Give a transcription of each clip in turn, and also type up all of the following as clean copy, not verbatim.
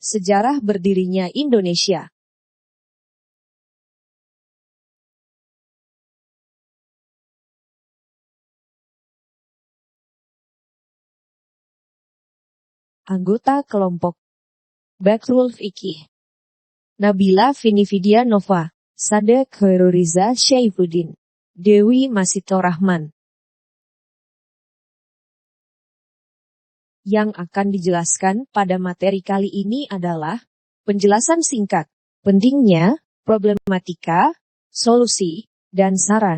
Sejarah berdirinya Indonesia. Anggota kelompok Bakrul Fikih Nabila Vinividia Nova, Sade Khairuriza Syaifuddin, Dewi Masito Rahman. Yang akan dijelaskan pada materi kali ini adalah penjelasan singkat, pentingnya, problematika, solusi, dan saran.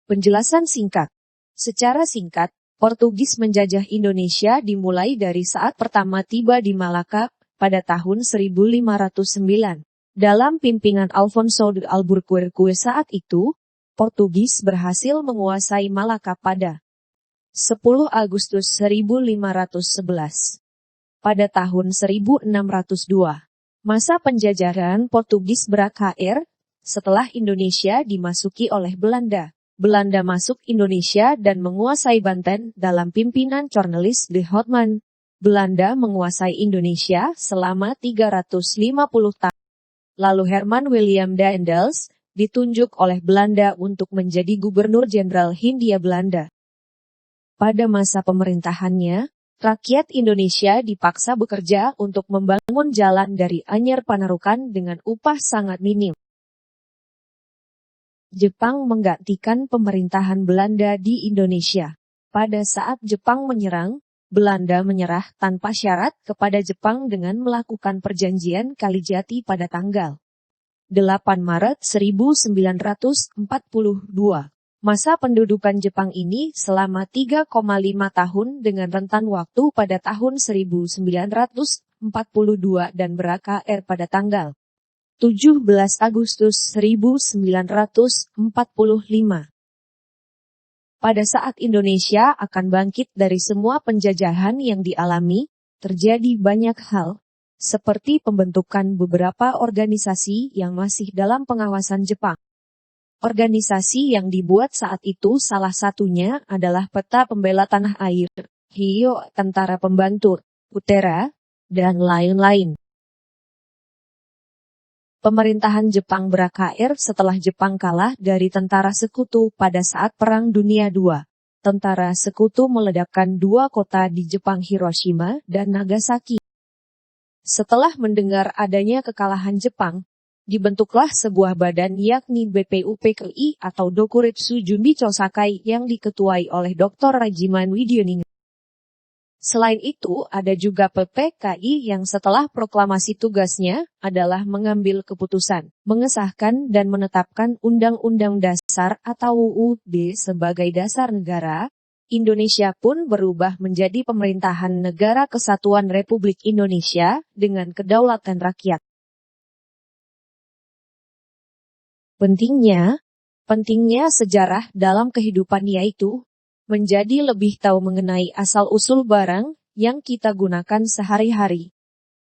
Penjelasan singkat. Secara singkat, Portugis menjajah Indonesia dimulai dari saat pertama tiba di Malaka pada tahun 1509. Dalam pimpinan Alfonso de Albuquerque saat itu, Portugis berhasil menguasai Malaka pada 10 Agustus 1511. Pada tahun 1602, masa penjajahan Portugis berakhir setelah Indonesia dimasuki oleh Belanda. Belanda masuk Indonesia dan menguasai Banten dalam pimpinan Cornelis de Houtman. Belanda menguasai Indonesia selama 350 tahun. Lalu Herman William Daendels ditunjuk oleh Belanda untuk menjadi Gubernur Jenderal Hindia Belanda. Pada masa pemerintahannya, rakyat Indonesia dipaksa bekerja untuk membangun jalan dari Anyer Panarukan dengan upah sangat minim. Jepang menggantikan pemerintahan Belanda di Indonesia. Pada saat Jepang menyerang, Belanda menyerah tanpa syarat kepada Jepang dengan melakukan perjanjian Kalijati pada tanggal 8 Maret 1942. Masa pendudukan Jepang ini selama 3,5 tahun dengan rentan waktu pada tahun 1942 dan berakhir pada tanggal 17 Agustus 1945. Pada saat Indonesia akan bangkit dari semua penjajahan yang dialami, terjadi banyak hal, seperti pembentukan beberapa organisasi yang masih dalam pengawasan Jepang. Organisasi yang dibuat saat itu salah satunya adalah Peta Pembela Tanah Air, Hio Tentara Pembantu, Utera, dan lain-lain. Pemerintahan Jepang berakhir setelah Jepang kalah dari tentara sekutu pada saat Perang Dunia II. Tentara sekutu meledakkan 2 kota di Jepang, Hiroshima dan Nagasaki. Setelah mendengar adanya kekalahan Jepang, dibentuklah sebuah badan yakni BPUPKI atau Dokuretsu Jumbicho Sakai yang diketuai oleh Dr. Rajiman Widyoninga. Selain itu, ada juga PPKI yang setelah proklamasi tugasnya adalah mengambil keputusan, mengesahkan dan menetapkan Undang-Undang Dasar atau UUD sebagai dasar negara. Indonesia pun berubah menjadi pemerintahan Negara Kesatuan Republik Indonesia dengan kedaulatan rakyat. Pentingnya sejarah dalam kehidupan yaitu menjadi lebih tahu mengenai asal-usul barang yang kita gunakan sehari-hari.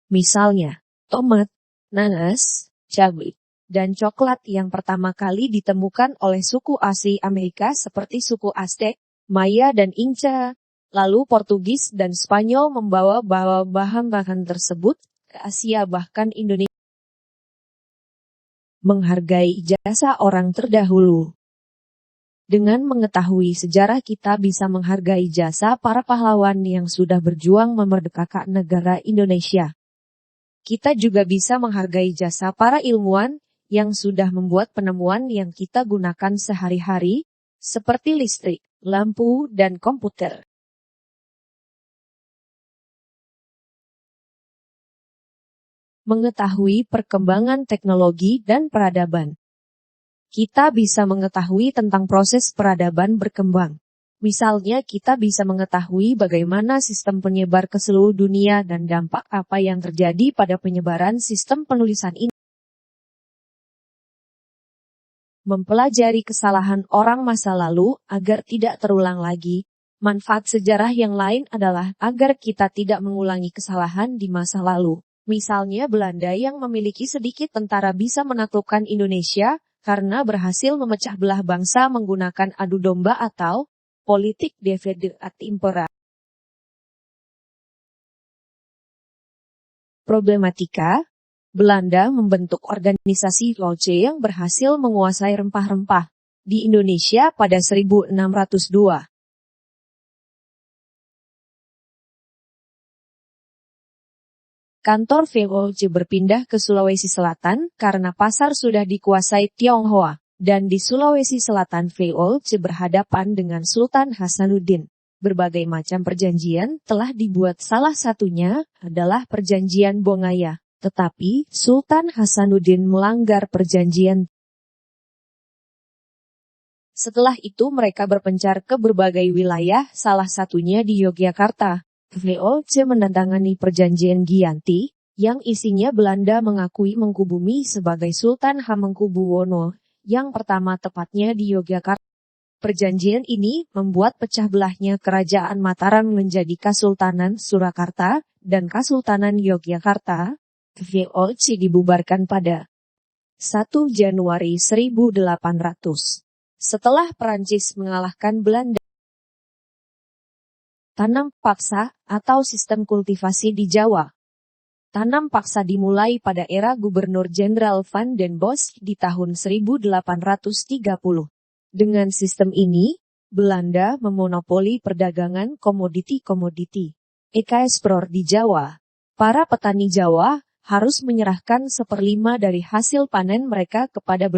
Misalnya, tomat, nanas, cabai, dan coklat yang pertama kali ditemukan oleh suku asli Amerika seperti suku Aztec, Maya dan Inca. Lalu Portugis dan Spanyol membawa bahan-bahan tersebut ke Asia bahkan Indonesia. Menghargai jasa orang terdahulu. Dengan mengetahui sejarah kita bisa menghargai jasa para pahlawan yang sudah berjuang memerdekakan negara Indonesia. Kita juga bisa menghargai jasa para ilmuwan yang sudah membuat penemuan yang kita gunakan sehari-hari, seperti listrik, lampu, dan komputer. Mengetahui perkembangan teknologi dan peradaban. Kita bisa mengetahui tentang proses peradaban berkembang. Misalnya kita bisa mengetahui bagaimana sistem penyebar ke seluruh dunia dan dampak apa yang terjadi pada penyebaran sistem penulisan ini. Mempelajari kesalahan orang masa lalu agar tidak terulang lagi. Manfaat sejarah yang lain adalah agar kita tidak mengulangi kesalahan di masa lalu. Misalnya Belanda yang memiliki sedikit tentara bisa menaklukkan Indonesia, karena berhasil memecah belah bangsa menggunakan adu domba atau politik divide et impera. Problematika, Belanda membentuk organisasi Loce yang berhasil menguasai rempah-rempah di Indonesia pada 1602. Kantor VOC berpindah ke Sulawesi Selatan karena pasar sudah dikuasai Tionghoa, dan di Sulawesi Selatan VOC berhadapan dengan Sultan Hasanuddin. Berbagai macam perjanjian telah dibuat, salah satunya adalah Perjanjian Bongaya, tetapi Sultan Hasanuddin melanggar perjanjian. Setelah itu mereka berpencar ke berbagai wilayah, salah satunya di Yogyakarta. VOC menandatangani Perjanjian Giyanti, yang isinya Belanda mengakui Mangkubumi sebagai Sultan Hamengkubuwono yang pertama, tepatnya di Yogyakarta. Perjanjian ini membuat pecah belahnya Kerajaan Mataram menjadi Kasultanan Surakarta dan Kasultanan Yogyakarta. VOC dibubarkan pada 1 Januari 1800. Setelah Perancis mengalahkan Belanda. Tanam paksa atau sistem kultivasi di Jawa. Tanam paksa dimulai pada era Gubernur Jenderal Van den Bosch di tahun 1830. Dengan sistem ini, Belanda memonopoli perdagangan komoditi-komoditi ekspor di Jawa. Para petani Jawa harus menyerahkan 1/5 dari hasil panen mereka kepada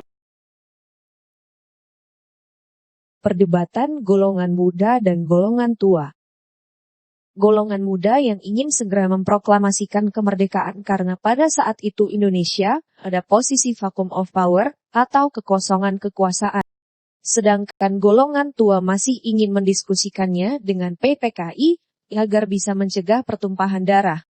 Perdebatan golongan muda dan golongan tua. Golongan muda yang ingin segera memproklamasikan kemerdekaan karena pada saat itu Indonesia ada posisi vacuum of power atau kekosongan kekuasaan. Sedangkan golongan tua masih ingin mendiskusikannya dengan PPKI agar bisa mencegah pertumpahan darah.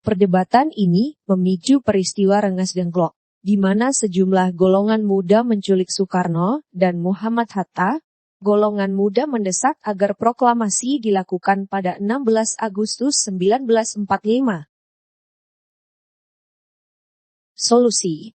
Perdebatan ini memicu peristiwa Rengas Dengklok, di mana sejumlah golongan muda menculik Soekarno dan Muhammad Hatta. Golongan muda mendesak agar proklamasi dilakukan pada 16 Agustus 1945. Solusi: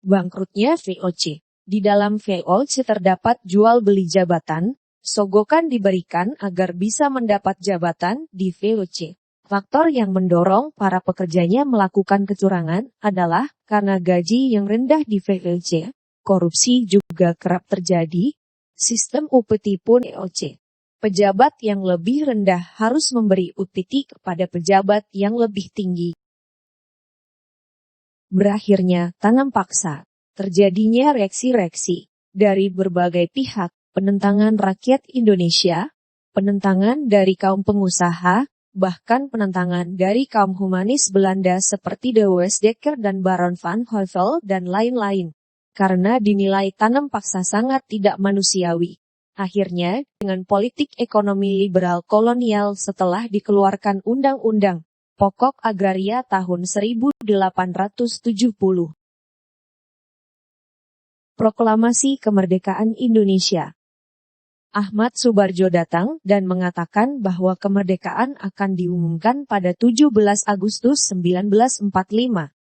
bangkrutnya VOC. Di dalam VOC terdapat jual beli jabatan, sogokan diberikan agar bisa mendapat jabatan di VOC. Faktor yang mendorong para pekerjanya melakukan kecurangan adalah karena gaji yang rendah di VOC. Korupsi juga kerap terjadi. Sistem upeti pun VOC. Pejabat yang lebih rendah harus memberi upeti kepada pejabat yang lebih tinggi. Berakhirnya tanam paksa. Terjadinya reaksi-reaksi dari berbagai pihak, penentangan rakyat Indonesia, penentangan dari kaum pengusaha, bahkan penentangan dari kaum humanis Belanda seperti De Westdekker dan Baron van Heuvel dan lain-lain. Karena dinilai tanam paksa sangat tidak manusiawi. Akhirnya, dengan politik ekonomi liberal kolonial setelah dikeluarkan Undang-Undang Pokok Agraria tahun 1870. Proklamasi Kemerdekaan Indonesia. Ahmad Subarjo datang dan mengatakan bahwa kemerdekaan akan diumumkan pada 17 Agustus 1945.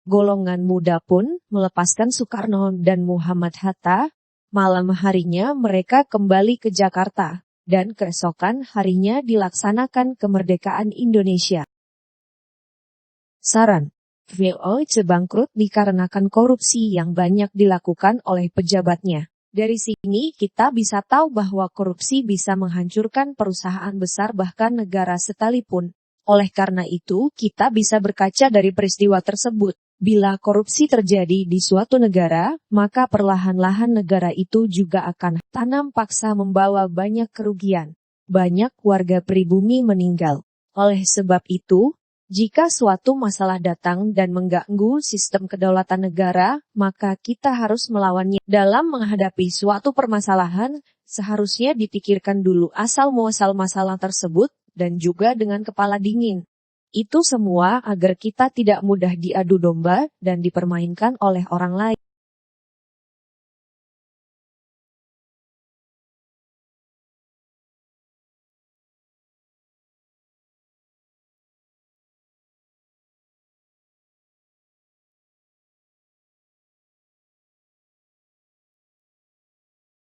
Golongan muda pun melepaskan Soekarno dan Muhammad Hatta. Malam harinya mereka kembali ke Jakarta, dan keesokan harinya dilaksanakan kemerdekaan Indonesia. Saran: VOC bangkrut dikarenakan korupsi yang banyak dilakukan oleh pejabatnya. Dari sini kita bisa tahu bahwa korupsi bisa menghancurkan perusahaan besar bahkan negara sekalipun. Oleh karena itu, kita bisa berkaca dari peristiwa tersebut. Bila korupsi terjadi di suatu negara, maka perlahan-lahan negara itu juga akan tanam paksa membawa banyak kerugian. Banyak warga pribumi meninggal. Oleh sebab itu, jika suatu masalah datang dan mengganggu sistem kedaulatan negara, maka kita harus melawannya. Dalam menghadapi suatu permasalahan, seharusnya dipikirkan dulu asal-muasal masalah tersebut, dan juga dengan kepala dingin. Itu semua agar kita tidak mudah diadu domba dan dipermainkan oleh orang lain.